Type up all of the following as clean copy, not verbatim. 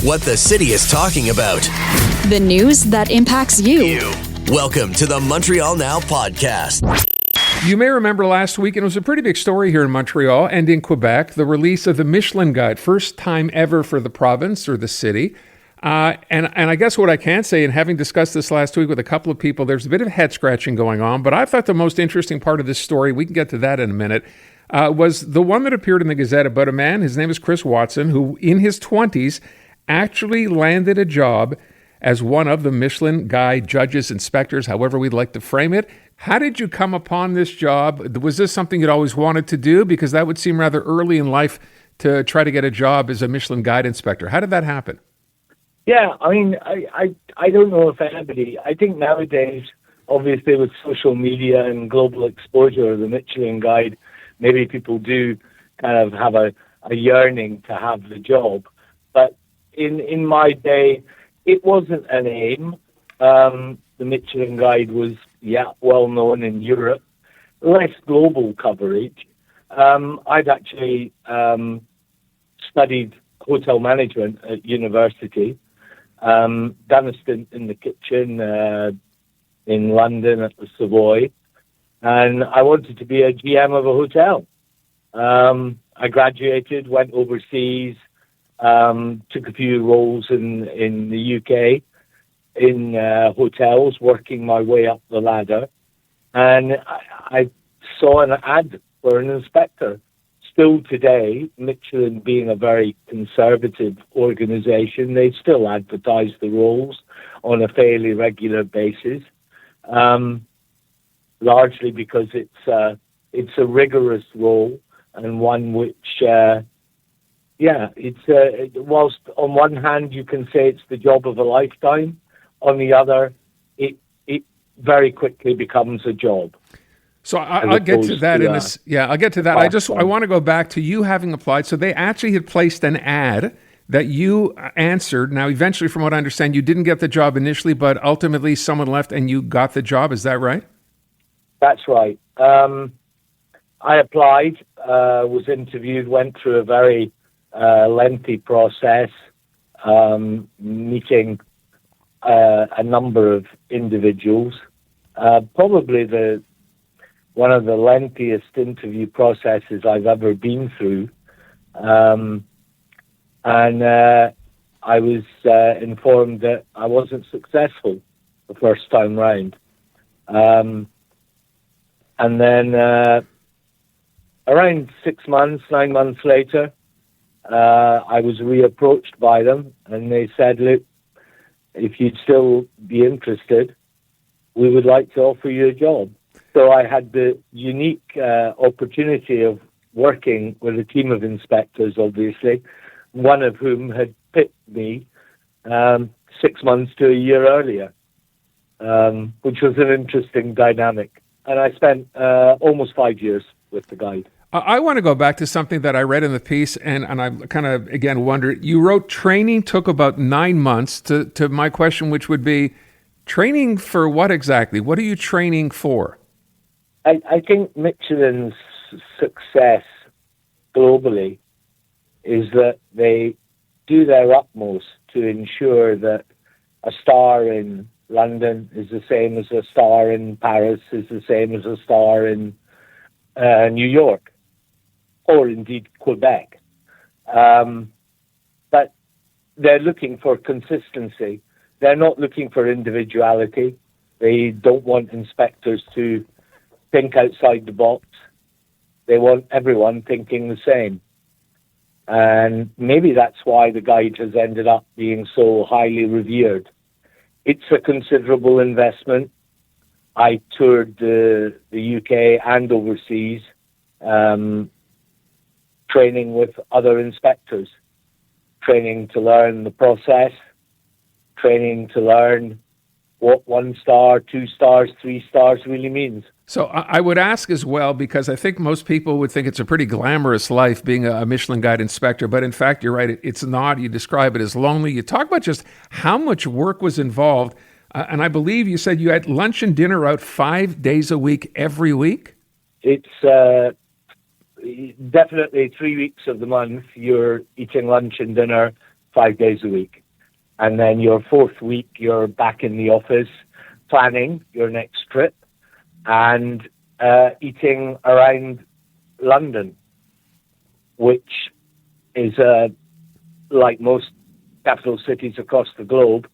What the city is talking about. The news that impacts you. Welcome to the Montreal Now podcast. You may remember last week, and it was a pretty big story here in Montreal and in Quebec, the release of the Michelin Guide, first time ever for the province or the city. And I guess what I can say, and having discussed this last week with a couple of people, there's a bit of head scratching going on. But I thought the most interesting part of this story, we can get to that in a minute, was the one that appeared in the Gazette about a man, his name is Chris Watson, who in his 20s actually landed a job as one of the Michelin Guide judges, inspectors, however we'd like to frame it. How did you come upon this job? Was this something you'd always wanted to do? Because that would seem rather early in life to try to get a job as a Michelin Guide inspector. How did that happen? Yeah, I mean, I don't know if anybody, I think nowadays, obviously with social media and global exposure of the Michelin Guide, maybe people do kind of have a yearning to have the job. But in my day, it wasn't an aim. The Michelin Guide was, well known in Europe, less global coverage. I'd actually studied hotel management at university, done a stint in the kitchen in London at the Savoy, and I wanted to be a GM of a hotel. I graduated, went overseas, took a few roles in the UK, in hotels, working my way up the ladder, and I saw an ad for an inspector. Still today, Michelin being a very conservative organization, they still advertise the roles on a fairly regular basis, largely because it's a rigorous role and one which, whilst on one hand you can say it's the job of a lifetime, on the other, it very quickly becomes a job. So I'll get to that I'll get to that. I want to go back to you having applied. So they actually had placed an ad that you answered. Now, eventually, from what I understand, you didn't get the job initially, but ultimately someone left and you got the job. Is that right? That's right. I applied, was interviewed, went through a very lengthy process, meeting a number of individuals. Probably one of the lengthiest interview processes I've ever been through. And I was informed that I wasn't successful the first time round. And then around 9 months later, I was reapproached by them, and they said, look, if you'd still be interested, we would like to offer you a job. So I had the unique opportunity of working with a team of inspectors, obviously, one of whom had picked me 6 months to a year earlier, which was an interesting dynamic. And I spent almost 5 years with the Guide. I want to go back to something that I read in the piece, and I kind of, again, wondered. You wrote training took about 9 months to my question, which would be, training for what exactly? What are you training for? I think Michelin's success globally is that they do their utmost to ensure that a star in London is the same as a star in Paris, is the same as a star in New York, or indeed Quebec. But they're looking for consistency. They're not looking for individuality. They don't want inspectors to think outside the box. They want everyone thinking the same. And maybe that's why the Guide has ended up being so highly revered. It's a considerable investment. I toured the UK and overseas, training with other inspectors, training to learn the process, training to learn what 1 star, 2 stars, 3 stars really means. So I would ask as well, because I think most people would think it's a pretty glamorous life being a Michelin Guide inspector, but in fact, you're right, it's not. You describe it as lonely. You talk about just how much work was involved, and I believe you said you had lunch and dinner out 5 days a week, every week? It's definitely 3 weeks of the month. You're eating lunch and dinner 5 days a week. And then your fourth week, you're back in the office planning your next trip and eating around London, which is, like most capital cities across the globe,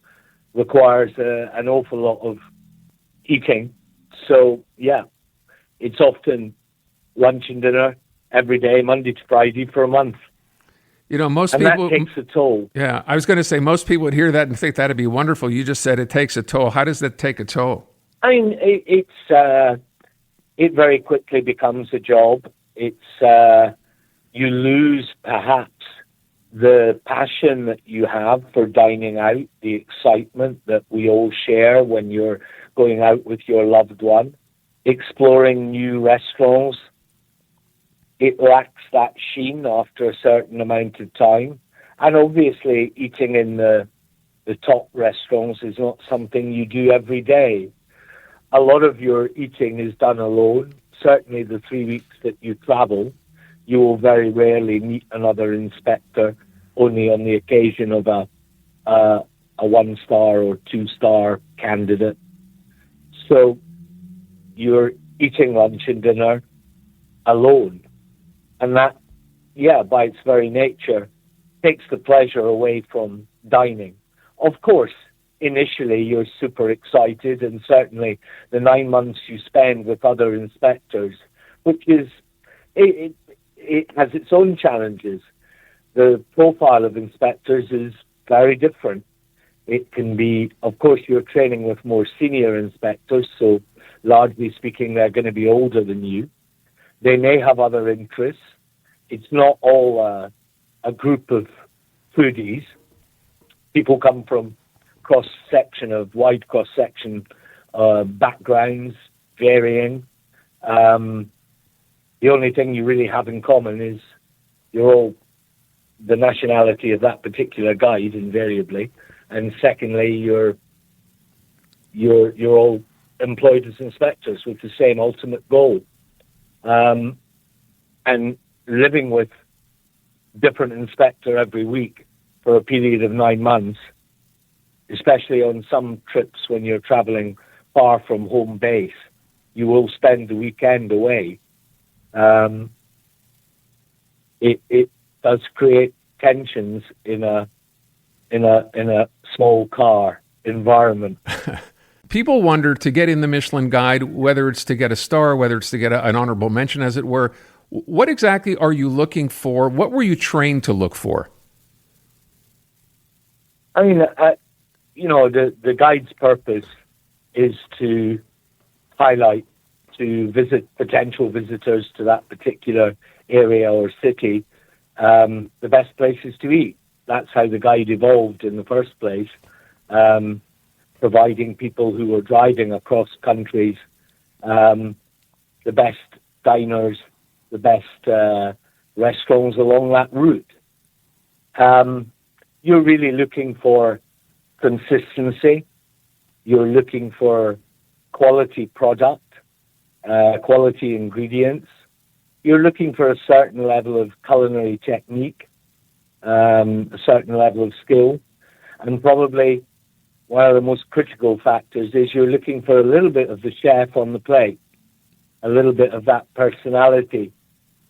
requires an awful lot of eating. So, yeah, it's often lunch and dinner every day, Monday to Friday, for a month. You know, most and people... that takes a toll. Yeah, I was going to say, most people would hear that and think that'd be wonderful. You just said it takes a toll. How does that take a toll? I mean, it very quickly becomes a job. You lose, perhaps, the passion that you have for dining out, the excitement that we all share when you're going out with your loved one, exploring new restaurants. It lacks that sheen after a certain amount of time. And obviously, eating in the top restaurants is not something you do every day. A lot of your eating is done alone. Certainly the 3 weeks that you travel, you will very rarely meet another inspector, only on the occasion of a 1-star or 2-star candidate. So you're eating lunch and dinner alone. And that, by its very nature, takes the pleasure away from dining. Of course, initially you're super excited, and certainly the 9 months you spend with other inspectors, which is, it has its own challenges. The profile of inspectors is very different. It can be, of course, you're training with more senior inspectors, so largely speaking, they're going to be older than you. They may have other interests. It's not all a group of foodies. People come from wide cross-section backgrounds, varying. The only thing you really have in common is you're all the nationality of that particular guide, invariably. And secondly, you're all employed as inspectors with the same ultimate goal. And living with different inspector every week for a period of 9 months, especially on some trips when you're traveling far from home base, you will spend the weekend away. It does create tensions in a small car environment. People wonder, to get in the Michelin Guide, whether it's to get a star, whether it's to get an honorable mention, as it were, what exactly are you looking for? What were you trained to look for? I mean, the guide's purpose is to highlight to potential visitors to that particular area or city the best places to eat. That's how the guide evolved in the first place, providing people who were driving across countries the best diners, the best restaurants along that route. You're really looking for consistency. You're looking for quality product, quality ingredients. You're looking for a certain level of culinary technique, a certain level of skill, and probably one of the most critical factors is you're looking for a little bit of the chef on the plate, a little bit of that personality,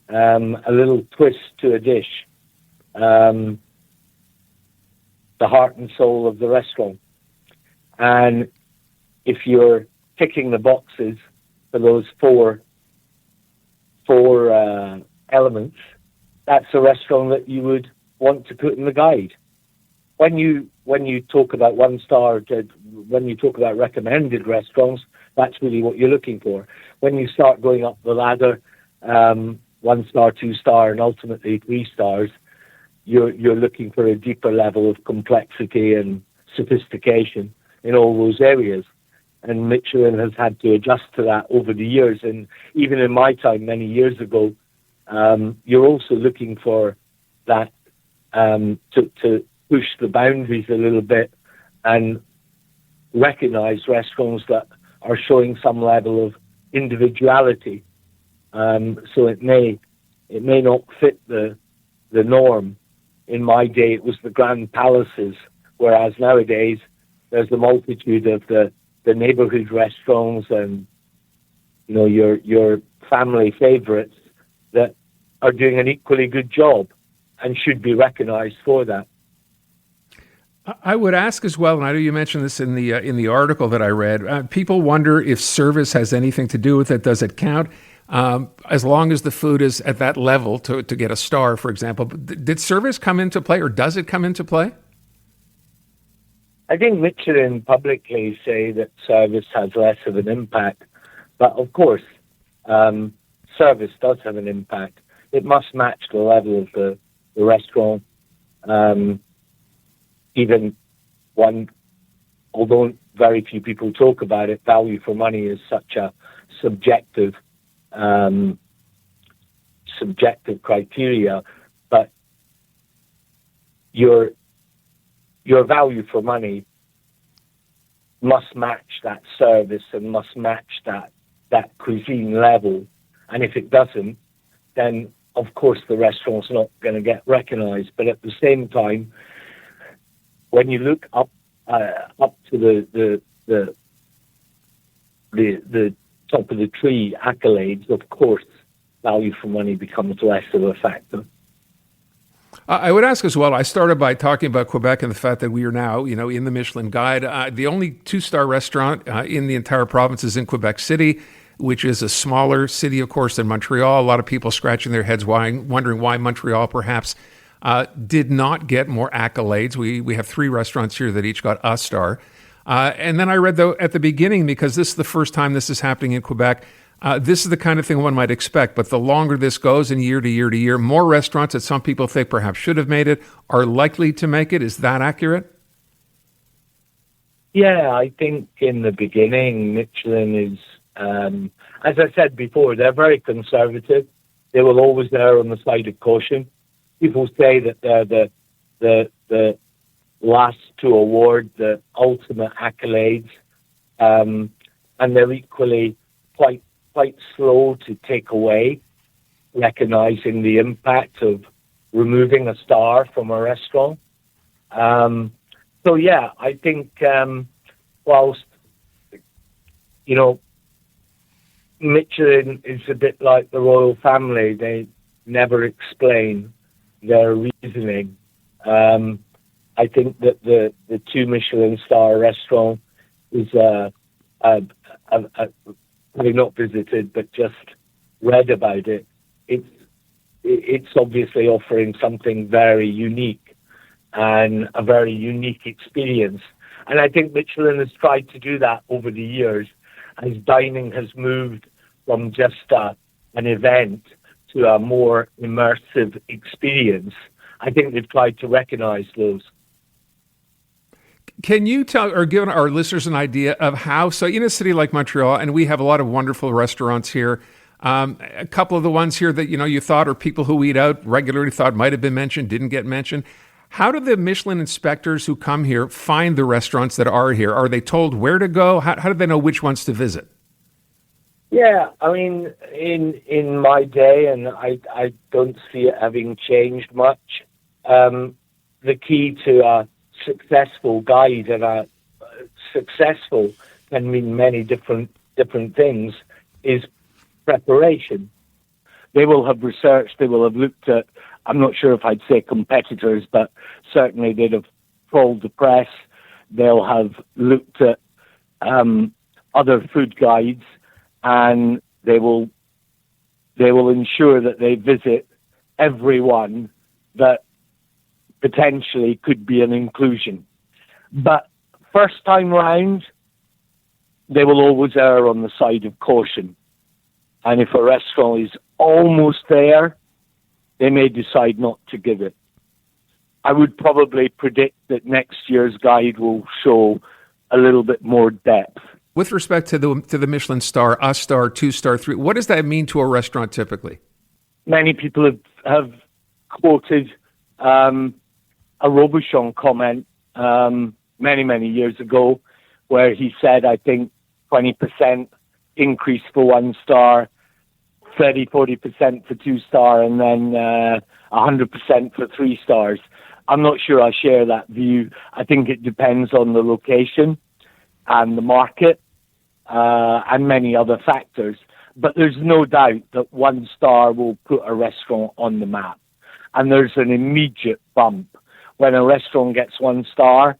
a little twist to a dish, the heart and soul of the restaurant. And if you're ticking the boxes for those four elements, that's a restaurant that you would want to put in the guide. When you talk about 1-star, when you talk about recommended restaurants, that's really what you're looking for. When you start going up the ladder, 1-star, 2-star, and ultimately 3 stars, you're looking for a deeper level of complexity and sophistication in all those areas. And Michelin has had to adjust to that over the years. And even in my time, many years ago, you're also looking for that to push the boundaries a little bit and recognize restaurants that are showing some level of individuality. So it may not fit the norm, in my day, it was the grand palaces, whereas nowadays there's a multitude of the neighborhood restaurants and, you know, your family favorites that are doing an equally good job and should be recognized for that. I would ask as well, and I know you mentioned this in the article that I read, people wonder if service has anything to do with it. Does it count? As long as the food is at that level to get a star, for example. Did service come into play, or does it come into play? I think Michelin publicly say that service has less of an impact. But of course, service does have an impact. It must match the level of the restaurant. Even one, although very few people talk about it, value for money is such a subjective criteria. But your value for money must match that service and must match that cuisine level. And if it doesn't, then of course the restaurant's not going to get recognized. But at the same time, when you look up to the top of the tree accolades, of course, value for money becomes less of a factor. I would ask as well, I started by talking about Quebec and the fact that we are now, you know, in the Michelin Guide. The only 2-star restaurant in the entire province is in Quebec City, which is a smaller city, of course, than Montreal. A lot of people scratching their heads wondering why Montreal perhaps did not get more accolades. We have 3 restaurants here that each got a star. And then I read, though, at the beginning, because this is the first time this is happening in Quebec, this is the kind of thing one might expect. But the longer this goes, and year to year to year, more restaurants that some people think perhaps should have made it are likely to make it. Is that accurate? Yeah, I think in the beginning, Michelin is, as I said before, they're very conservative. They will always err on the side of caution. People say that they're the last to award the ultimate accolades, and they're equally quite slow to take away, recognizing the impact of removing a star from a restaurant. So yeah, I think whilst, you know, Michelin is a bit like the royal family, they never explain their reasoning. I think that the 2 Michelin star restaurant is probably not visited, but just read about it. It's obviously offering something very unique and a very unique experience. And I think Michelin has tried to do that over the years as dining has moved from just an event to a more immersive experience. I think they've tried to recognize those. Can you tell or give our listeners an idea of how, so in a city like Montreal, and we have a lot of wonderful restaurants here, a couple of the ones here that, you know, you thought, or people who eat out regularly thought might have been mentioned, didn't get mentioned. How do the Michelin inspectors who come here find the restaurants that are here? Are they told where to go? How do they know which ones to visit? Yeah, I mean, in my day, and I don't see it having changed much, the key to a successful guide, and successful can mean many different things, is preparation. They will have researched, they will have looked at, I'm not sure if I'd say competitors, but certainly they'd have followed the press. They'll have looked at other food guides, and they will ensure that they visit everyone that potentially could be an inclusion. But first time round, they will always err on the side of caution. And if a restaurant is almost there, they may decide not to give it. I would probably predict that next year's guide will show a little bit more depth. With respect to the Michelin star, a star, 2-star, 3, what does that mean to a restaurant typically? Many people have quoted a Robuchon comment many years ago, where he said, I think 20% increase for 1 star, 30-40% for 2-star, and then 100% for 3 stars. I'm not sure I share that view. I think it depends on the location and the market and many other factors. But there's no doubt that 1 star will put a restaurant on the map. And there's an immediate bump. When a restaurant gets 1 star,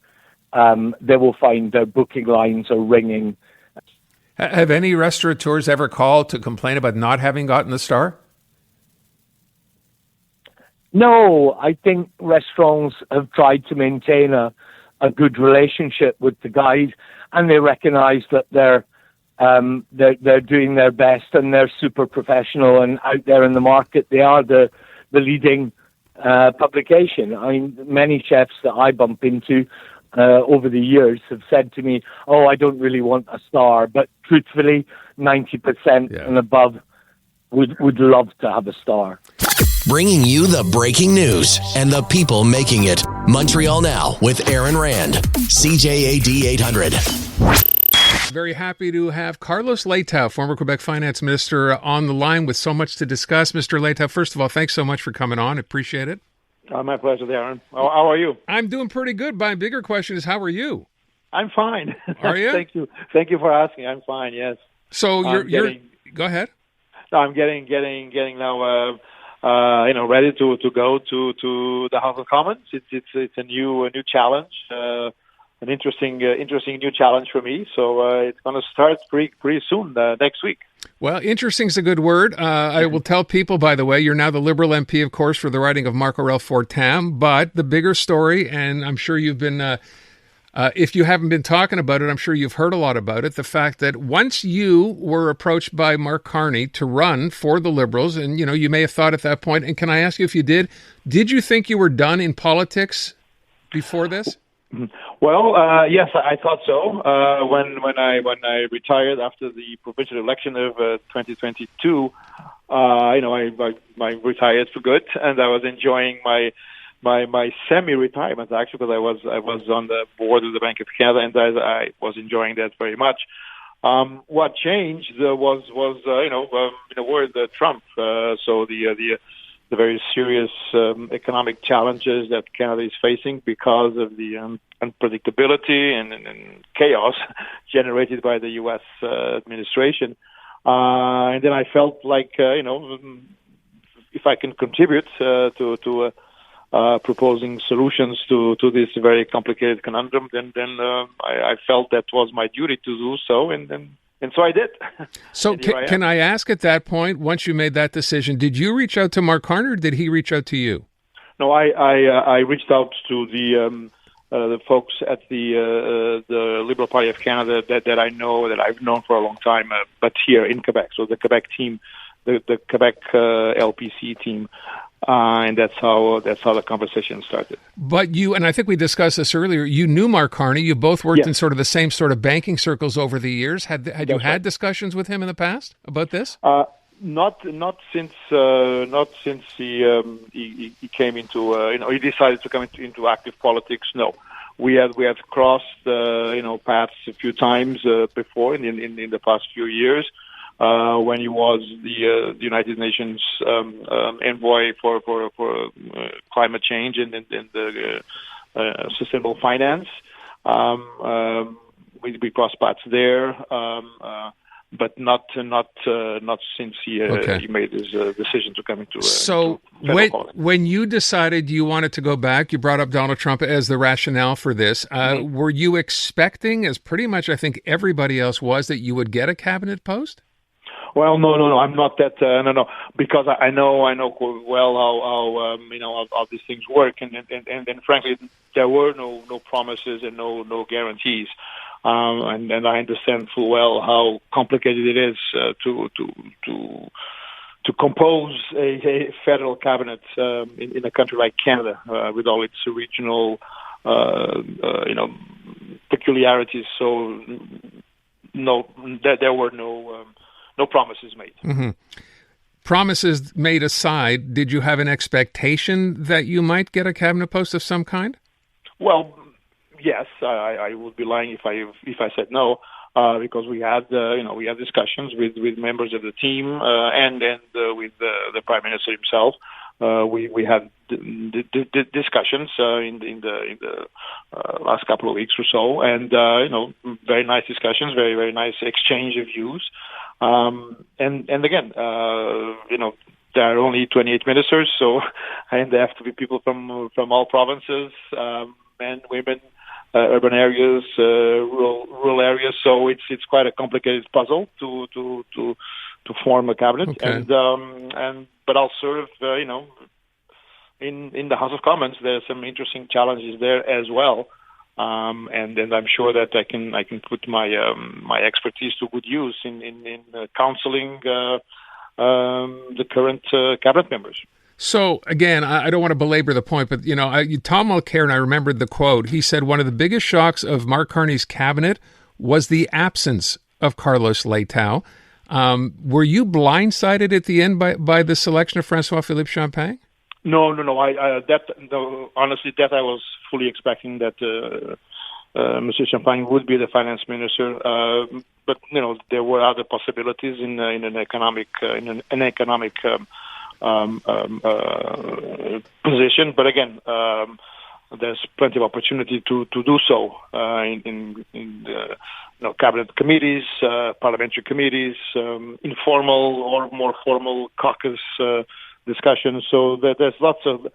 they will find their booking lines are ringing. Have any restaurateurs ever called to complain about not having gotten the star? No, I think restaurants have tried to maintain a good relationship with the guide, and they recognize that they're doing their best, and they're super professional and out there in the market. They are the leading publication. I mean, many chefs that I bump into over the years have said to me, "Oh, I don't really want a star," but truthfully, 90% and above would love to have a star. Bringing you the breaking news and the people making it. Montreal Now with Aaron Rand, CJAD 800. Very happy to have Carlos Leitão, former Quebec Finance Minister, on the line with so much to discuss. Mr. Leitão, first of all, thanks so much for coming on. Appreciate it. My pleasure, Aaron. How are you? I'm doing pretty good. My bigger question is, how are you? I'm fine. Are you? Thank you for asking. I'm fine. Yes. So you're go ahead. No, I'm getting now. Ready to go to the House of Commons. It's a new challenge, an interesting new challenge for me. So it's going to start pretty soon next week. Well, interesting is a good word. I will tell people, by the way, you're now the Liberal MP, of course, for the riding of Marc-Aurèle-Fortin. But the bigger story, and I'm sure you've been, if you haven't been talking about it, I'm sure you've heard a lot about it, the fact that once you were approached by Mark Carney to run for the Liberals, and, you may have thought at that point, and can I ask you if you did you think you were done in politics before this? Well, yes, I thought so. When I retired after the provincial election of 2022, I retired for good, and I was enjoying my semi-retirement actually, because I was on the board of the Bank of Canada, and I was enjoying that very much. What changed was in a word, Trump. So the very serious economic challenges that Canada is facing because of the unpredictability and chaos generated by the U.S. administration. And then I felt like, if I can contribute to proposing solutions to this very complicated conundrum, then I felt that was my duty to do so, and so I did. So can I ask at that point, once you made that decision, did you reach out to Mark Carney, or did he reach out to you? No, I reached out to the folks at the Liberal Party of Canada that I know, that I've known for a long time, but here in Quebec. So the Quebec team, the Quebec LPC team. And that's how the conversation started. But you, and I think we discussed this earlier, you knew Mark Carney. You both worked in sort of the same sort of banking circles over the years. Had you had discussions with him in the past about this? Not since he came into he decided to come into active politics. No, we had crossed paths a few times before in the past few years. When he was the United Nations envoy for climate change and the sustainable finance, we crossed paths there, but not since he made his decision to come into. So when you decided you wanted to go back, you brought up Donald Trump as the rationale for this. Were you expecting, as pretty much I think everybody else was, that you would get a cabinet post? Well, no, I'm not that. No, because I know well how these things work, and frankly, there were no promises and no guarantees, and I understand full well how complicated it is to compose a federal cabinet in a country like Canada with all its regional peculiarities. So there were no promises made. Mm-hmm. Promises made aside, did you have an expectation that you might get a cabinet post of some kind? Well, yes. I would be lying if I said no. because we had discussions with members of the team and with the Prime Minister himself. We had discussions in the last couple of weeks or so, and very nice discussions, very very nice exchange of views. And again, there are only 28 ministers, so and they have to be people from all provinces, men, women, urban areas, rural areas. So it's quite a complicated puzzle to form a cabinet. Okay. But I'll serve, in the House of Commons. There are some interesting challenges there as well. And I'm sure that I can put my expertise to good use in counseling the current cabinet members. So, again, I don't want to belabor the point, but, Tom Mulcair, and I remembered the quote, he said one of the biggest shocks of Mark Carney's cabinet was the absence of Carlos Leitão. Were you blindsided at the end by the selection of François-Philippe Champagne? No. Honestly, that I was fully expecting that Mr. Champagne would be the finance minister. But there were other possibilities in an economic position. But again, there's plenty of opportunity to do so in cabinet committees, parliamentary committees, informal or more formal caucus discussions. So there's lots of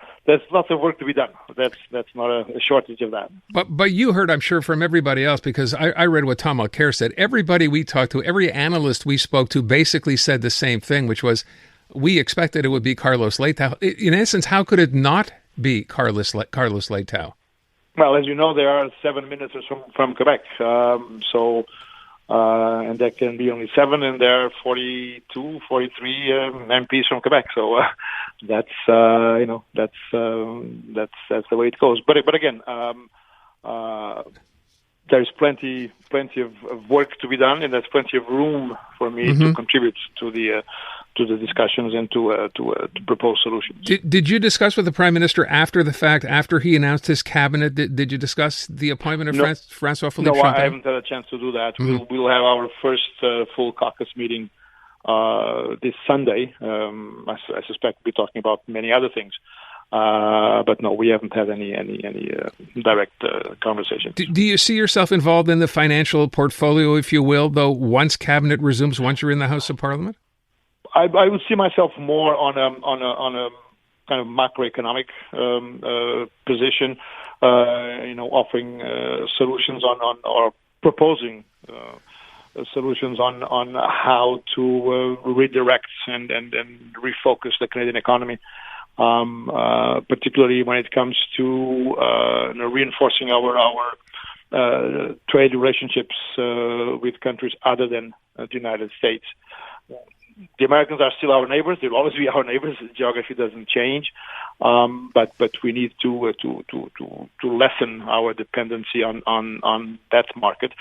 work to be done. That's not a shortage of that. But you heard, I'm sure, from everybody else, because I read what Tom Mulcair said. Everybody we talked to, every analyst we spoke to, basically said the same thing, which was we expected it would be Carlos Leitão. In essence, how could it not be Carlos Leitão? Well, as you know, there are 7 ministers from Quebec. And there can be only 7, and there are 42, 43 MPs from Quebec. So that's the way it goes. But again, there's plenty of work to be done, and there's plenty of room for me to contribute to the discussions and to propose solutions. Did you discuss with the Prime Minister after the fact, after he announced his cabinet? Did you discuss the appointment of François-Philippe Champagne? No, I haven't had a chance to do that. We'll have our first full caucus meeting this Sunday. I suspect we'll be talking about many other things. But no, we haven't had any direct conversation. Do you see yourself involved in the financial portfolio, if you will, though, once cabinet resumes, once you're in the House of Parliament? I would see myself more on a kind of macroeconomic position, offering solutions on or proposing solutions on how to redirect and refocus the Canadian economy. Particularly when it comes to reinforcing our trade relationships with countries other than the United States. The Americans are still our neighbors; they'll always be our neighbors. The geography doesn't change, but we need to lessen our dependency on that market.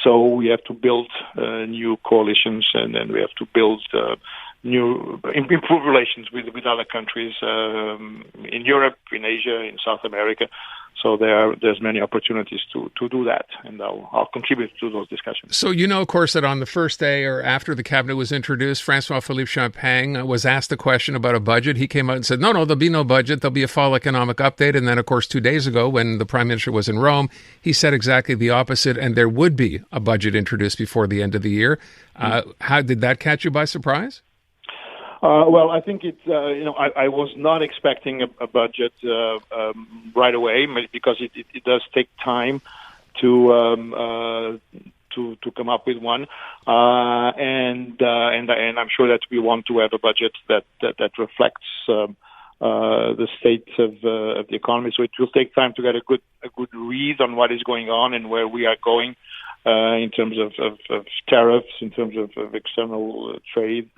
So we have to build new coalitions, and then we have to build improve relations with other countries in Europe, in Asia, in South America. So there's many opportunities to do that, and I'll contribute to those discussions. So of course, that on the first day or after the cabinet was introduced, François-Philippe Champagne was asked a question about a budget. He came out and said, no, there'll be no budget. There'll be a fall economic update. And then, of course, 2 days ago, when the Prime Minister was in Rome, he said exactly the opposite, and there would be a budget introduced before the end of the year. How did that catch you by surprise? Well, I think it's, I was not expecting a budget right away, because it does take time to come up with one, and I'm sure that we want to have a budget that reflects the state of the economy. So it will take time to get a good read on what is going on and where we are going in terms of tariffs, in terms of external trade.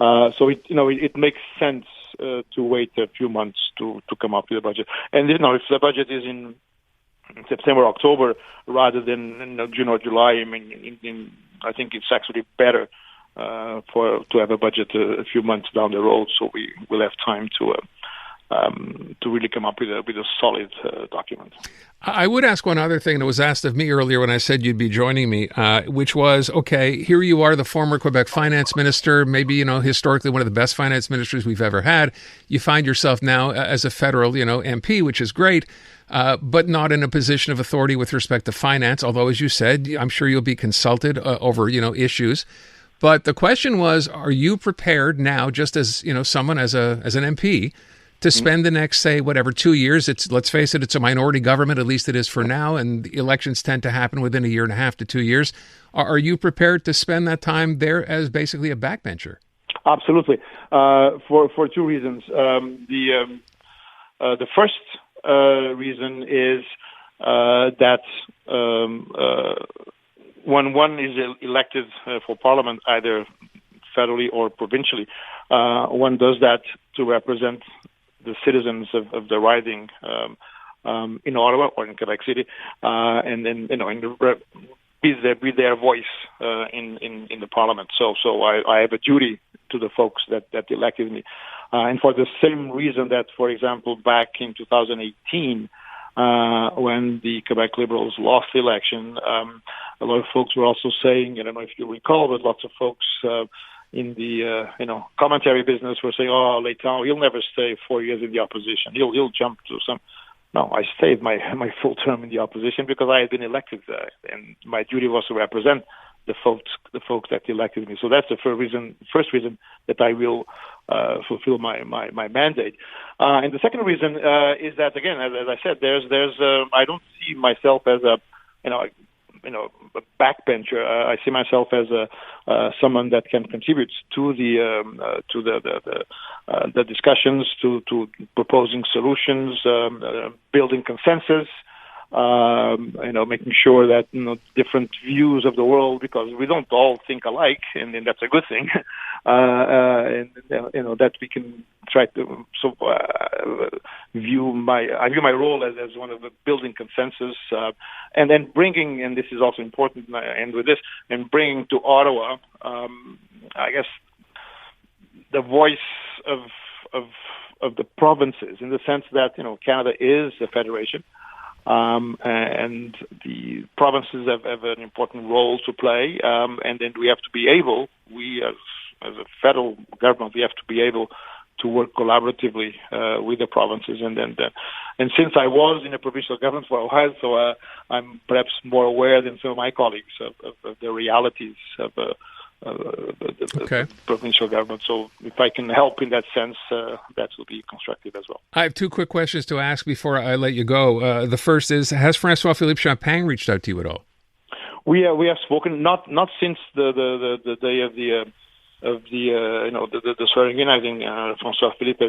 So it makes sense to wait a few months to come up with a budget. And if the budget is in September, October, rather than June or July, I think it's actually better to have a budget a few months down the road, so we will have time to really come up with a solid document. I would ask one other thing that was asked of me earlier when I said you'd be joining me, which was, okay, here you are, the former Quebec finance minister, maybe, historically one of the best finance ministers we've ever had. You find yourself now as a federal, MP, which is great, but not in a position of authority with respect to finance, although, as you said, I'm sure you'll be consulted over, issues. But the question was, are you prepared now, just as, someone as an MP, to spend the next, say, 2 years? Let's face it, it's a minority government, at least it is for now, and the elections tend to happen within 1.5 to 2 years. Are you prepared to spend that time there as basically a backbencher? Absolutely, for two reasons. The first reason is that when one is elected for Parliament, either federally or provincially, one does that to represent the citizens of the riding in Ottawa or in Quebec City, and then be their voice in the Parliament. So I have a duty to the folks that elected me, and for the same reason that, for example, back in 2018. When the Quebec Liberals lost the election, a lot of folks were also saying, I don't know if you recall, but lots of folks in the commentary business were saying, "Oh, Leitão, he'll never stay 4 years in the opposition. He'll jump to some." No, I stayed my full term in the opposition because I had been elected, and my duty was to represent the folks that elected me. So that's the first reason that I will fulfill my mandate. And the second reason is that, again, as I said, there's I don't see myself as a a backbencher. I see myself as someone that can contribute to the discussions, to proposing solutions, building consensus. Making sure that different views of the world, because we don't all think alike, and that's a good thing. And that we can try to view my role as one of the building consensus, and then bringing, and this is also important, and I end with this, and bringing to Ottawa, I guess, the voice of the provinces, in the sense that Canada is a federation. And the provinces have an important role to play, and then we have to be able, as a federal government, we have to be able to work collaboratively with the provinces, and since I was in a provincial government for a while, so I'm perhaps more aware than some of my colleagues of the realities of the provincial government. So if I can help in that sense, that will be constructive as well. I have two quick questions to ask before I let you go. The first is, has François-Philippe Champagne reached out to you at all? We have spoken, not since the day of the swearing in. I think François-Philippe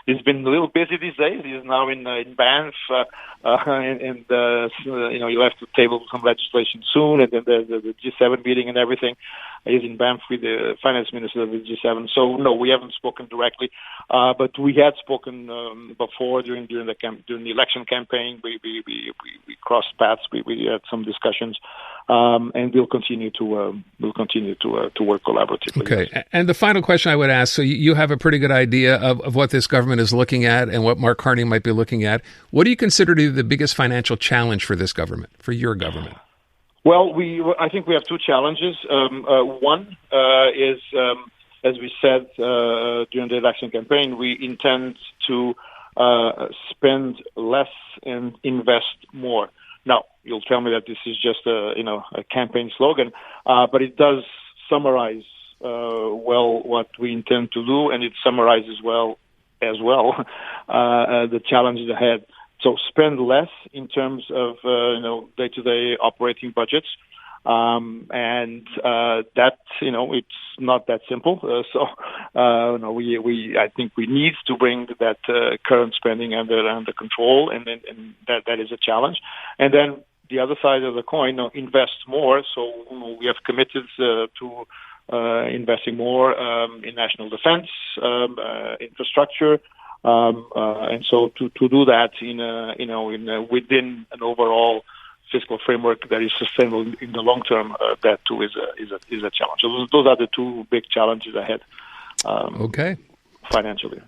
he's been a little busy these days. He's now in Banff, and he'll have to table some legislation soon, and then the G7 meeting and everything. He's in Banff with the finance minister of the G7. So no, we haven't spoken directly, but we had spoken before during the election campaign. We crossed paths. We had some discussions, and we'll continue to work collaboratively. Okay, and the final question I would ask: so you have a pretty good idea of what this government is looking at and what Marc Carney might be looking at. What do you consider to be the biggest financial challenge for this government, for your government? Well, I think we have two challenges. One is, as we said during the election campaign, we intend to spend less and invest more. Now, you'll tell me that this is just a campaign slogan, but it does summarize well what we intend to do, and it summarizes well the challenges ahead. So spend less in terms of day-to-day operating budgets, and that it's not that simple. I think we need to bring that current spending under control, and that is a challenge. And then the other side of the coin, invest more. So we have committed to investing more in national defense, infrastructure. And so to do that within an overall fiscal framework that is sustainable in the long term, that too is a challenge. So those are the two big challenges ahead. Okay. Financially.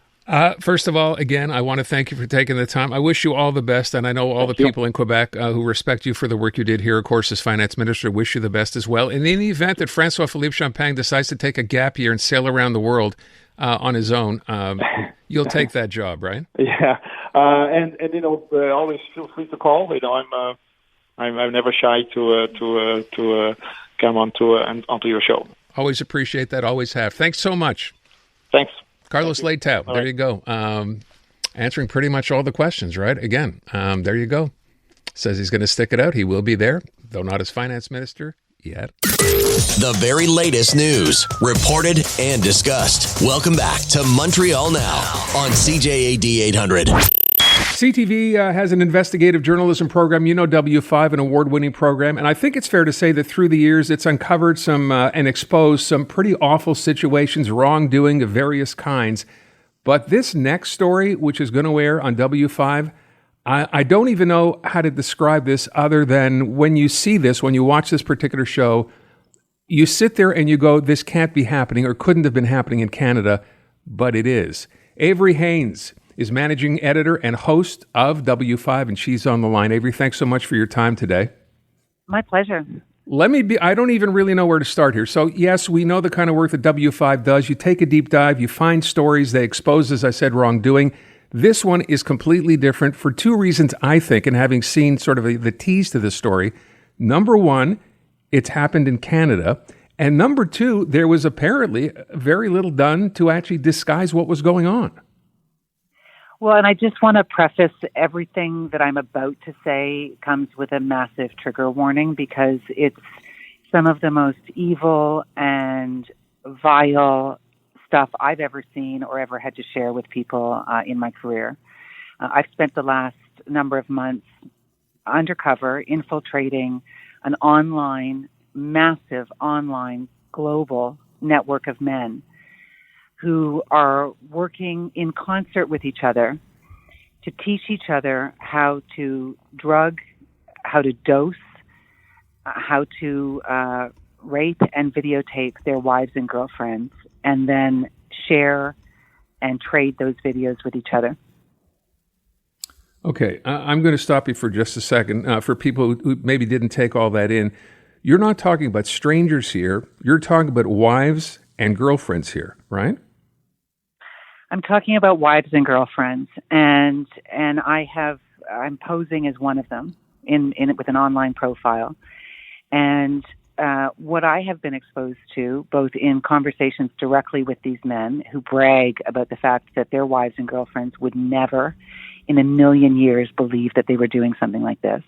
First of all, again, I want to thank you for taking the time. I wish you all the best, and I know all the people in Quebec who respect you for the work you did here, of course, as finance minister, wish you the best as well. And in the event that Francois-Philippe Champagne decides to take a gap year and sail around the world on his own, you'll take that job, right? Yeah, and always feel free to call. I'm never shy to come onto your show. Always appreciate that. Always have. Thanks so much. Thanks. Carlos Leitão, there you go. Answering pretty much all the questions, right? Again, there you go. Says he's going to stick it out. He will be there, though not as finance minister yet. The very latest news, reported and discussed. Welcome back to Montreal Now on CJAD 800. CTV has an investigative journalism program, W5, an award-winning program, and I think it's fair to say that through the years it's uncovered some and exposed some pretty awful situations, wrongdoing of various kinds. But this next story, which is going to air on W5, I don't even know how to describe this other than when you see this, when you watch this particular show, you sit there and you go, this can't be happening or couldn't have been happening in Canada, but it is. Avery Haines is managing editor and host of W5, and she's on the line. Avery, thanks so much for your time today. My pleasure. I don't even really know where to start here. So yes, we know the kind of work that W5 does. You take a deep dive, you find stories, they expose, as I said, wrongdoing. This one is completely different for two reasons, I think, and having seen sort of the tease to this story. Number one, it's happened in Canada. And number two, there was apparently very little done to actually disguise what was going on. Well, and I just want to preface everything that I'm about to say comes with a massive trigger warning because it's some of the most evil and vile stuff I've ever seen or ever had to share with people in my career. I've spent the last number of months undercover infiltrating an massive online global network of men who are working in concert with each other to teach each other how to drug, how to dose, how to rape and videotape their wives and girlfriends, and then share and trade those videos with each other. Okay, I'm going to stop you for just a second. For people who maybe didn't take all that in, you're not talking about strangers here. You're talking about wives and girlfriends here, right? I'm talking about wives and girlfriends, and I'm posing as one of them in with an online profile. And what I have been exposed to, both in conversations directly with these men who brag about the fact that their wives and girlfriends would never in a million years believe that they were doing something like this.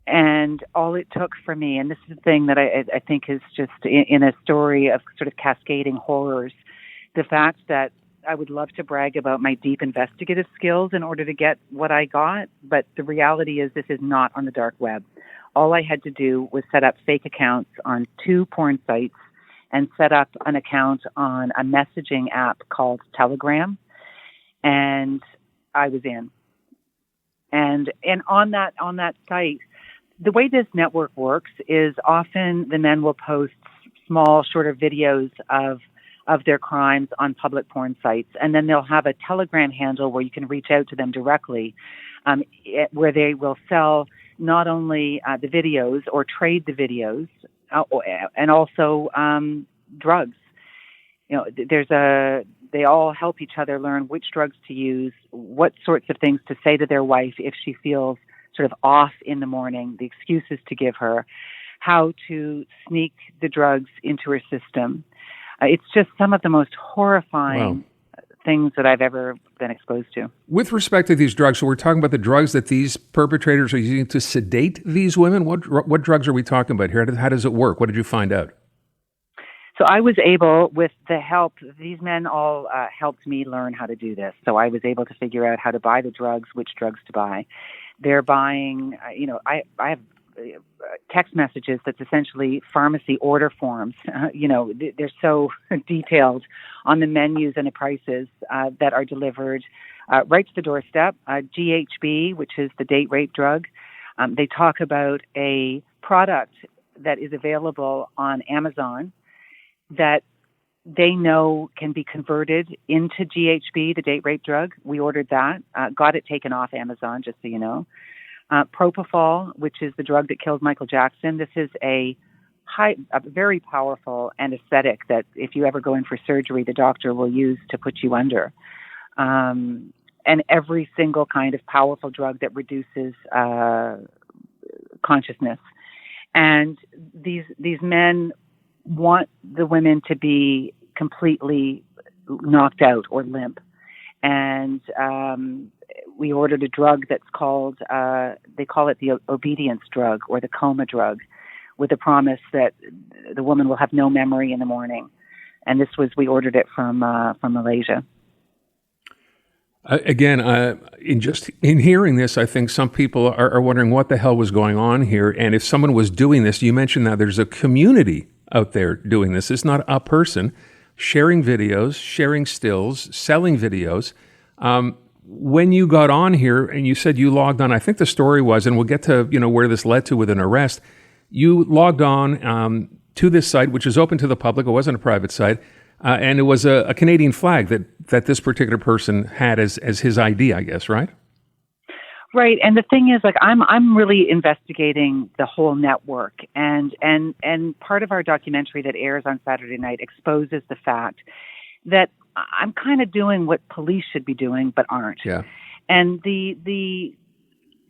And all it took for me, and this is the thing that I think is just in a story of sort of cascading horrors, the fact that I would love to brag about my deep investigative skills in order to get what I got, but the reality is this is not on the dark web. All I had to do was set up fake accounts on 2 porn sites and set up an account on a messaging app called Telegram, and I was in. And on that site, the way this network works is often the men will post small, shorter videos of their crimes on public porn sites, and then they'll have a Telegram handle where you can reach out to them directly, where they will sell not only the videos or trade the videos, and also drugs. They all help each other learn which drugs to use, what sorts of things to say to their wife if she feels sort of off in the morning, the excuses to give her, how to sneak the drugs into her system. It's just some of the most horrifying things that I've ever been exposed to. With respect to these drugs, so we're talking about the drugs that these perpetrators are using to sedate these women. What drugs are we talking about here? How does it work? What did you find out? So I was able, with the help, these men all helped me learn how to do this. So I was able to figure out how to buy the drugs, which drugs to buy. They're buying, I have text messages that's essentially pharmacy order forms. They're so detailed on the menus and the prices that are delivered right to the doorstep. GHB, which is the date rape drug. They talk about a product that is available on Amazon that they know can be converted into GHB, the date rape drug. We ordered that, got it taken off Amazon, just so you know. Propofol, which is the drug that killed Michael Jackson. This is a very powerful anesthetic that if you ever go in for surgery, the doctor will use to put you under. And every single kind of powerful drug that reduces consciousness. And these men want the women to be completely knocked out or limp. And we ordered a drug that's called, they call it the obedience drug or the coma drug, with a promise that the woman will have no memory in the morning. And we ordered it from Malaysia. Again, in hearing this, I think some people are wondering what the hell was going on here. And if someone was doing this, you mentioned that there's a community out there doing this. It's not a person sharing videos, sharing stills, selling videos. When you got on here and you said you logged on, I think the story was, and we'll get to where this led to with an arrest. You logged on to this site, which is open to the public. It wasn't a private site. And it was a Canadian flag that this particular person had as his ID, I guess, right? Right. And the thing is, I'm really investigating the whole network, and part of our documentary that airs on Saturday night exposes the fact that I'm kind of doing what police should be doing, but aren't. Yeah. And the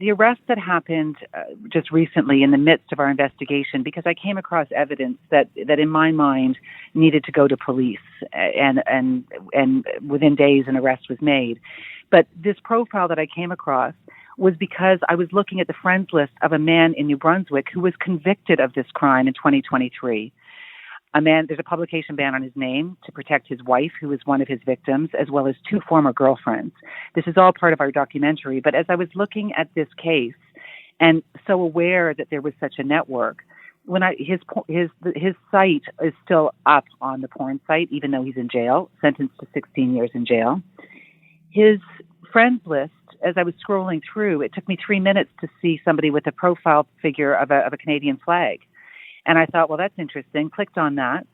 arrest that happened just recently in the midst of our investigation, because I came across evidence that in my mind needed to go to police, and within days an arrest was made. But this profile that I came across was because I was looking at the friends list of a man in New Brunswick who was convicted of this crime in 2023. There's a publication ban on his name to protect his wife, who was one of his victims, as well as 2 former girlfriends. This is all part of our documentary. But as I was looking at this case and so aware that there was such a network, his site is still up on the porn site, even though he's in jail, sentenced to 16 years in jail. His friends list, as I was scrolling through, it took me 3 minutes to see somebody with a profile figure of a Canadian flag. And I thought, well, that's interesting. Clicked on that,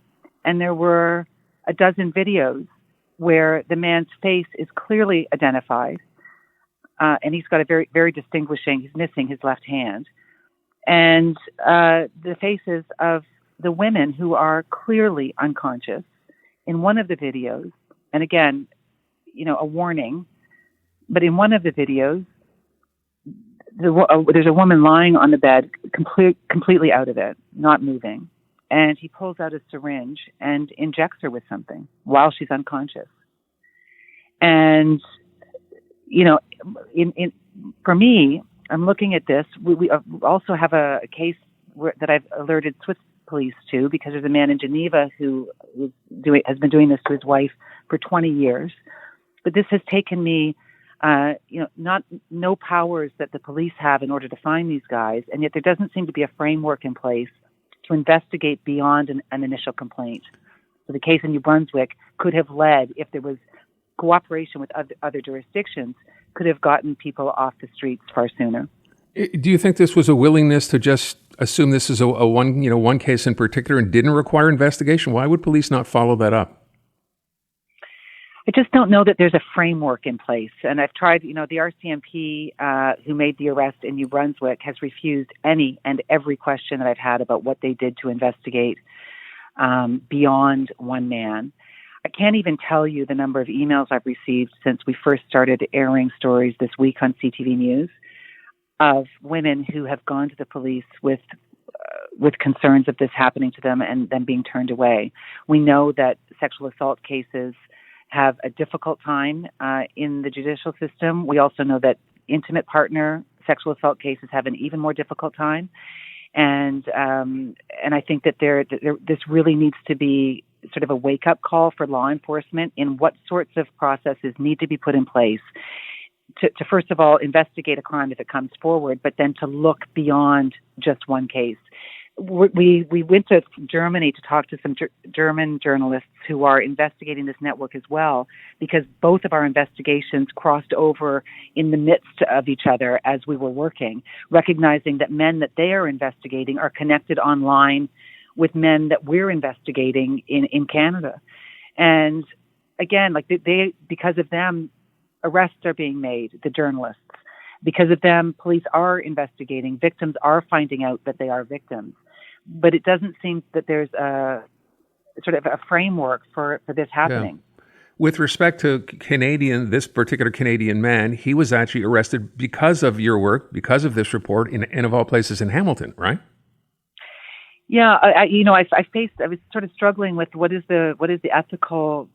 and there were a dozen videos where the man's face is clearly identified, and he's got a very, very distinguishing. He's missing his left hand, and the faces of the women who are clearly unconscious in one of the videos. And again, a warning, but in one of the videos, there's a woman lying on the bed, completely out of it, not moving. And he pulls out a syringe and injects her with something while she's unconscious. And, for me, I'm looking at this. We also have a case that I've alerted Swiss police to, because there's a man in Geneva who has been doing this to his wife for 20 years. But this has taken me no powers that the police have in order to find these guys, and yet there doesn't seem to be a framework in place to investigate beyond an initial complaint. So the case in New Brunswick could have led, if there was cooperation with other jurisdictions, could have gotten people off the streets far sooner. Do you think this was a willingness to just assume this is a one case in particular and didn't require investigation? Why would police not follow that up? I just don't know that there's a framework in place. And I've tried, the RCMP who made the arrest in New Brunswick has refused any and every question that I've had about what they did to investigate beyond one man. I can't even tell you the number of emails I've received since we first started airing stories this week on CTV News of women who have gone to the police with concerns of this happening to them and them being turned away. We know that sexual assault cases have a difficult time in the judicial system. We also know that intimate partner sexual assault cases have an even more difficult time. And I think that this really needs to be sort of a wake-up call for law enforcement in what sorts of processes need to be put in place to first of all, investigate a crime if it comes forward, but then to look beyond just one case. We went to Germany to talk to some German journalists who are investigating this network as well, because both of our investigations crossed over in the midst of each other as we were working, recognizing that men that they are investigating are connected online with men that we're investigating in Canada. And again, like they because of them, arrests are being made, the journalists. Because of them, police are investigating. Victims are finding out that they are victims. But it doesn't seem that there's a sort of a framework for this happening. Yeah. With respect to this particular Canadian man, he was actually arrested because of your work, because of this report, and of all places in Hamilton, right? Yeah, I was sort of struggling with what is the ethical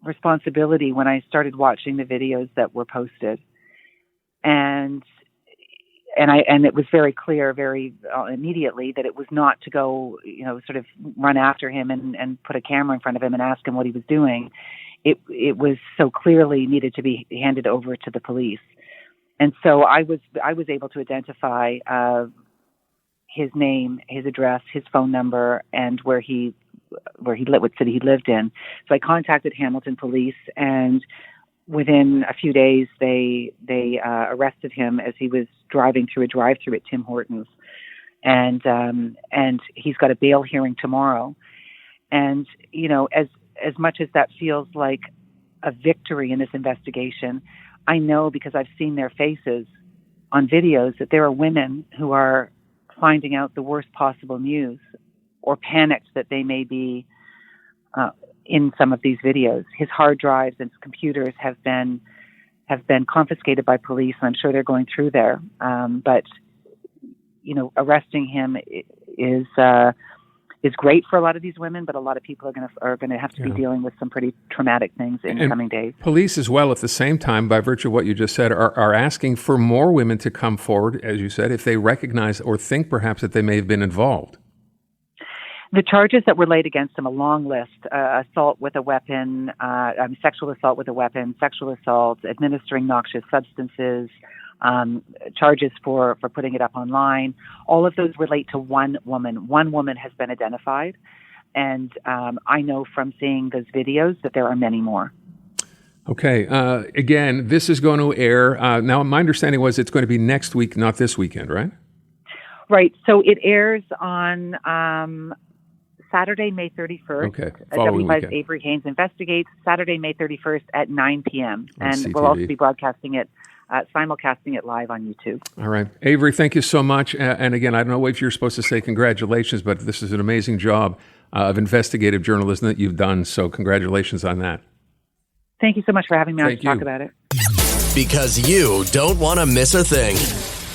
responsibility when I started watching the videos that were posted, and it was very clear, very immediately, that it was not to go, sort of run after him and put a camera in front of him and ask him what he was doing. It was so clearly needed to be handed over to the police, and so I was able to identify his name, his address, his phone number, and where he lived, what city he lived in. So I contacted Hamilton Police, and within a few days, they arrested him as he was driving through a drive-through at Tim Hortons, and he's got a bail hearing tomorrow. And as much as that feels like a victory in this investigation, I know, because I've seen their faces on videos, that there are women who are finding out the worst possible news, or panicked that they may be in some of these videos. His hard drives and computers have been confiscated by police, and I'm sure they're going through there. But arresting him is great for a lot of these women, but a lot of people are going to have to be dealing with some pretty traumatic things in the coming days. Police as well, at the same time, by virtue of what you just said, are asking for more women to come forward, as you said, if they recognize or think perhaps that they may have been involved. The charges that were laid against him, a long list: assault with a weapon, sexual assault with a weapon, sexual assault, administering noxious substances, charges for putting it up online. All of those relate to one woman. One woman has been identified, and I know from seeing those videos that there are many more. Okay. Again, this is going to air. Now, my understanding was it's going to be next week, not this weekend, right? Right. So it airs on Saturday, May 31st. Okay. W5's Avery Haines Investigates, Saturday, May 31st at 9 p.m. And CTV. We'll also be broadcasting it, simulcasting it live on YouTube. All right. Avery, thank you so much. And again, I don't know if you're supposed to say congratulations, but this is an amazing job of investigative journalism that you've done. So congratulations on that. Thank you so much for having me on to talk about it. Because you don't want to miss a thing.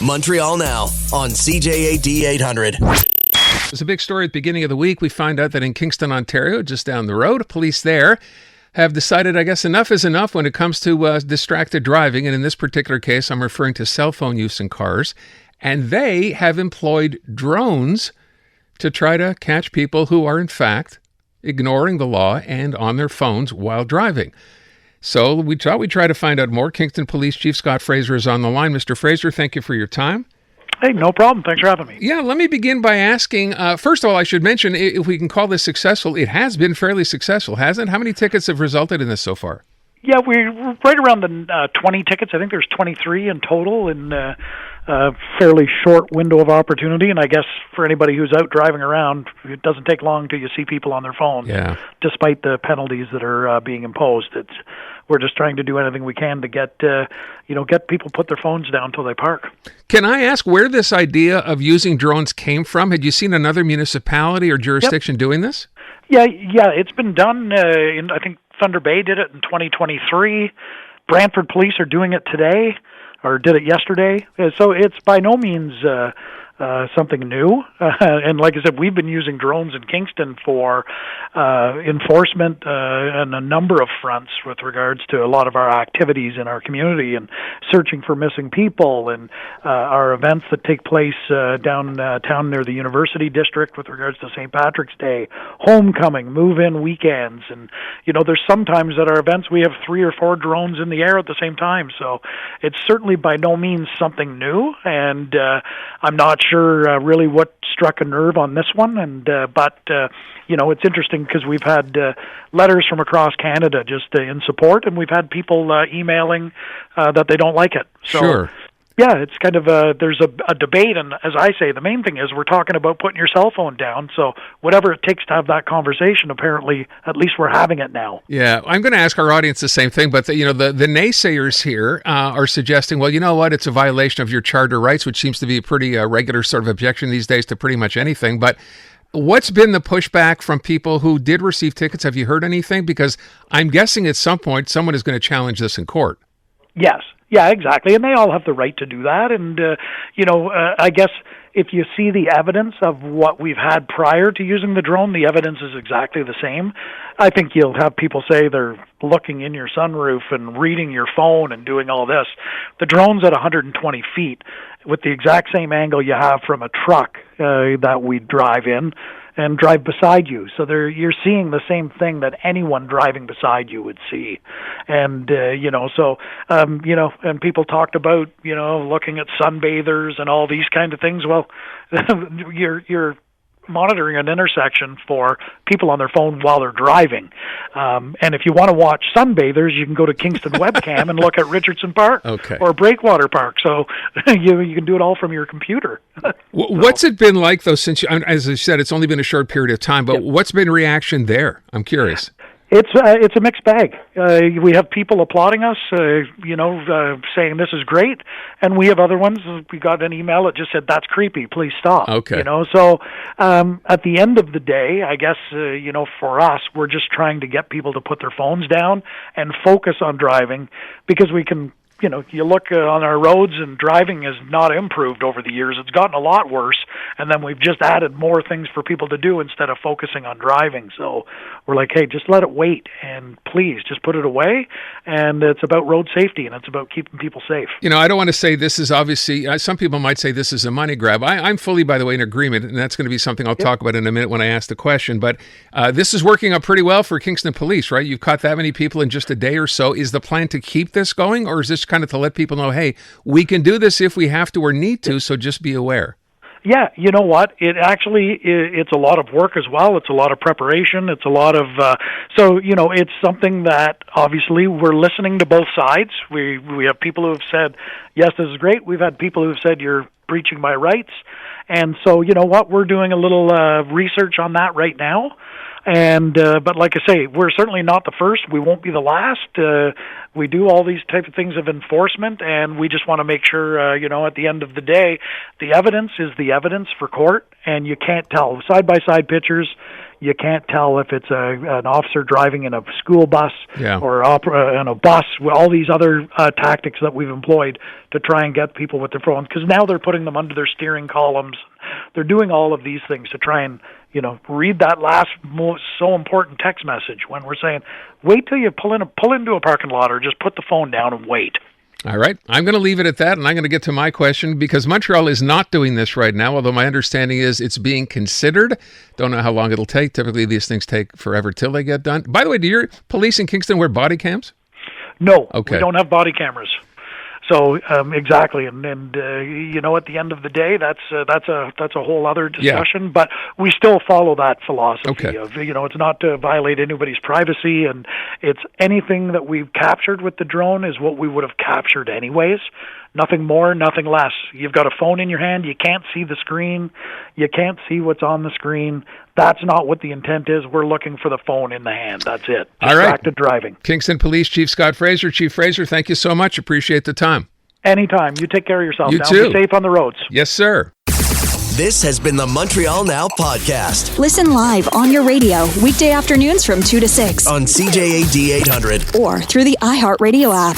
Montreal Now on CJAD 800. It was a big story at the beginning of the week. We found out that in Kingston, Ontario, just down the road, police there have decided, I guess, enough is enough when it comes to distracted driving. And in this particular case, I'm referring to cell phone use in cars. And they have employed drones to try to catch people who are, in fact, ignoring the law and on their phones while driving. So we thought we'd try to find out more. Kingston Police Chief Scott Fraser is on the line. Mr. Fraser, thank you for your time. Hey, no problem. Thanks for having me. Yeah, let me begin by asking, first of all, I should mention, if we can call this successful, it has been fairly successful, hasn't it? How many tickets have resulted in this so far? Yeah, we're right around the 20 tickets. I think there's 23 in total in a fairly short window of opportunity. And I guess for anybody who's out driving around, it doesn't take long till you see people on their phones, despite the penalties that are being imposed. We're just trying to do anything we can to get people put their phones down until they park. Can I ask where this idea of using drones came from? Had you seen another municipality or jurisdiction doing this? Yeah, it's been done. I think Thunder Bay did it in 2023. Brantford Police are doing it today, or did it yesterday. So it's by no means something new. And like I said, we've been using drones in Kingston for enforcement on a number of fronts with regards to a lot of our activities in our community and searching for missing people and our events that take place downtown near the University District with regards to St. Patrick's Day, homecoming, move-in weekends. And, there's sometimes at our events we have 3 or 4 drones in the air at the same time. So it's certainly by no means something new. And I'm not sure really what struck a nerve on this one, but it's interesting because we've had letters from across Canada just in support, and we've had people emailing that they don't like it. So, sure. Yeah, it's kind of there's a debate, and as I say, the main thing is we're talking about putting your cell phone down. So whatever it takes to have that conversation, apparently, at least we're having it now. Yeah, I'm going to ask our audience the same thing, but the naysayers here are suggesting, well, you know what, it's a violation of your charter rights, which seems to be a pretty regular sort of objection these days to pretty much anything. But what's been the pushback from people who did receive tickets? Have you heard anything? Because I'm guessing at some point someone is going to challenge this in court. Yes. Yeah, exactly. And they all have the right to do that. And, I guess if you see the evidence of what we've had prior to using the drone, the evidence is exactly the same. I think you'll have people say they're looking in your sunroof and reading your phone and doing all this. The drone's at 120 feet with the exact same angle you have from a truck that we drive in and drive beside you. So you're seeing the same thing that anyone driving beside you would see. And, and people talked about, looking at sunbathers and all these kind of things. Well, you're monitoring an intersection for people on their phone while they're driving. And if you want to watch sunbathers, you can go to Kingston webcam and look at Richardson Park or Breakwater Park. So you can do it all from your computer. What's it been like, though, since, as I said, it's only been a short period of time, but what's been reaction there? I'm curious. It's a mixed bag. We have people applauding us, saying this is great, and we have other ones. We got an email that just said, that's creepy, please stop. Okay. So at the end of the day, I guess, for us, we're just trying to get people to put their phones down and focus on driving, because we can, you look on our roads and driving has not improved over the years. It's gotten a lot worse, and then we've just added more things for people to do instead of focusing on driving. So we're like, hey, just let it wait, and please just put it away. And it's about road safety, and it's about keeping people safe. I don't want to say this is obviously, some people might say this is a money grab. I'm fully, by the way, in agreement, and that's going to be something I'll talk about in a minute when I ask the question. But this is working out pretty well for Kingston Police, right? You've caught that many people in just a day or so. Is the plan to keep this going, or is this kind of to let people know, hey, we can do this if we have to or need to, so just be aware? Yeah, you know what? It's a lot of work as well. It's a lot of preparation. It's a lot of, it's something that obviously we're listening to both sides. We have people who have said, yes, this is great. We've had people who have said, you're breaching my rights. And so, you know what? We're doing a little research on that right now. And but like I say, we're certainly not the first. We won't be the last. We do all these type of things of enforcement, and we just want to make sure, at the end of the day, the evidence is the evidence for court, and you can't tell. Side-by-side pictures, you can't tell if it's an officer driving in a school bus or in a bus, with all these other tactics that we've employed to try and get people with their phones, because now they're putting them under their steering columns. They're doing all of these things to try and read that last so important text message when we're saying, wait till you pull into a parking lot, or just put the phone down and wait. All right. I'm going to leave it at that, and I'm going to get to my question, because Montreal is not doing this right now, although my understanding is it's being considered. Don't know how long it'll take. Typically, these things take forever till they get done. By the way, do your police in Kingston wear body cams? No. Okay. We don't have body cameras. So exactly, and at the end of the day, that's a whole other discussion. Yeah. But we still follow that philosophy of it's not to violate anybody's privacy, and it's anything that we've captured with the drone is what we would have captured anyways. Nothing more, nothing less. You've got a phone in your hand. You can't see the screen. You can't see what's on the screen. That's not what the intent is. We're looking for the phone in the hand. That's it. Distracted driving. Kingston Police Chief Scott Fraser. Chief Fraser, thank you so much. Appreciate the time. Anytime. You take care of yourself. You now. too. Be safe on the roads. Yes, sir. This has been the Montreal Now podcast. Listen live on your radio weekday afternoons from 2 to 6 on CJAD 800 or through the iHeartRadio app.